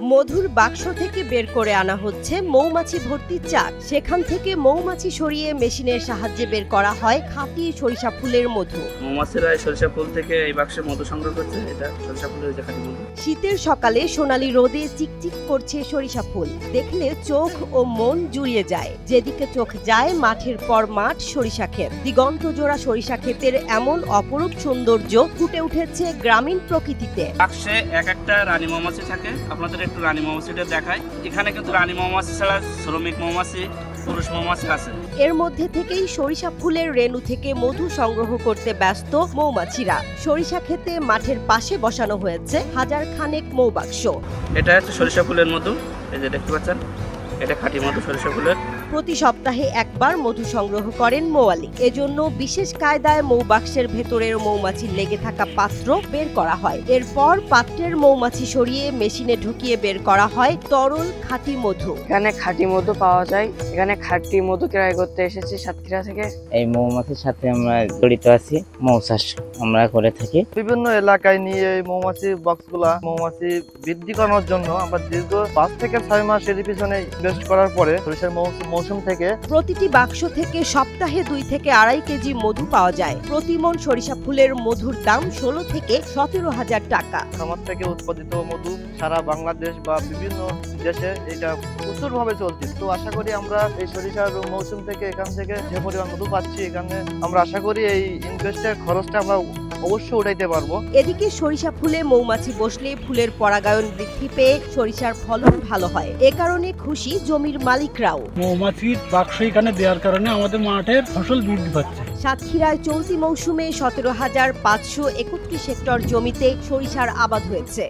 মধুর বাক্স থেকে বের করে আনা হচ্ছে মৌমাছি ভর্তি চাক। সেখান থেকে মৌমাছি সরিয়ে মেশিনের সাহায্যে বের করা হয় খাঁটি সরিষা ফুলের মধু। মৌমাছিরা সরিষা ফুল থেকে এই বাক্সে মধু সংগ্রহ করছে। এটা সরিষা ফুলের যে খাঁটি মধু। শীতের সকালে সোনালী রোদে চিকচিক করছে সরিষা ফুল, দেখলে চোখ ও মন জুড়িয়ে যায়। যেদিকে চোখ যায় মাঠের পর মাঠ সরিষা ক্ষেত। দিগন্ত জোড়া সরিষা ক্ষেতের এমন অপরূপ সৌন্দর্য ফুটে উঠেছে গ্রামীণ প্রকৃতিতে। বাক্সে এক একটা রানী মৌমাছি থাকে। আপনাদের একটু রানী মৌমাছিটা দেখায়। এখানে কিন্তু রানী মৌমাছি ছাড়া শ্রমিক মৌমাছি, পুরুষ মৌমাছি আছে। এর মধ্যে থেকেই সরিষা ফুলের রেণু থেকে মধু সংগ্রহ করতে ব্যস্ত মৌমাছিরা। সরিষা ক্ষেতে মাঠের পাশে বসানো হয়েছে হাজার খানেক মৌবাক্স। এটা হচ্ছে সরিষা ফুলের মধু। এই যে দেখতে পাচ্ছেন, এটা খাঁটি মধু সরিষা ফুলের। প্রতি সপ্তাহে একবার মধু সংগ্রহ করেন মৌয়ালি। এজন্য বিশেষ কায়দায় মৌবাক্সের ভেতরের মৌমাছির লেগে থাকা পাত্র বের করা হয়। এরপর পাত্রের মৌমাছি সরিয়ে মেশিনে ঢুকিয়ে বের করা হয় তরল খাঁটি মধু। এখানে খাঁটি মধু পাওয়া যায়। এখানে খাঁটি মধু ক্রয় করতে এসেছি সাতক্ষীরা থেকে। এই মৌমাছির সাথে আমরা জড়িত আছি, মৌ চাষ আমরা করে থাকি। বিভিন্ন এলাকায় নিয়ে এই মৌমাছি বক্সগুলা মৌমাছি বৃদ্ধি করানোর জন্য আমরা দীর্ঘ 5 থেকে 6 মাস এর পিছনে ইনভেস্ট করার পরে সরিষার মৌসুম থেকে প্রতিটি বাক্স থেকে সপ্তাহে 2 থেকে 2.5 কেজি মধু পাওয়া যায়। প্রতি মণ সরিষা ফুলের মধুর দাম 16 থেকে 17,000 টাকা। খামার থেকে উৎপাদিত মধু সারা বাংলাদেশ বা বিভিন্ন দেশে এটা প্রচুর ভাবে চলছে। তো আশা করি আমরা এই সরিষার মৌসুম থেকে এখান থেকে যে পরিমাণ মধু পাচ্ছি, এখানে আমরা আশা করি এই ইনভেস্টের খরচটা আমরা অবশ্যই উঠাইতে পারবো। এদিকে সরিষা ফুলে মৌমাছি বসলে ফুলের পরাগায়ন বৃদ্ধি পেয়ে সরিষার ফলন ভালো হয়। এ কারণে খুশি জমির মালিকরাও। মৌমাছির বাক্স এখানে দেওয়ার কারণে আমাদের মাঠের ফসল বৃদ্ধি পাচ্ছে। সাতক্ষীরায় চলতি মৌসুমে 17,531 হেক্টর জমিতে সরিষার আবাদ হয়েছে।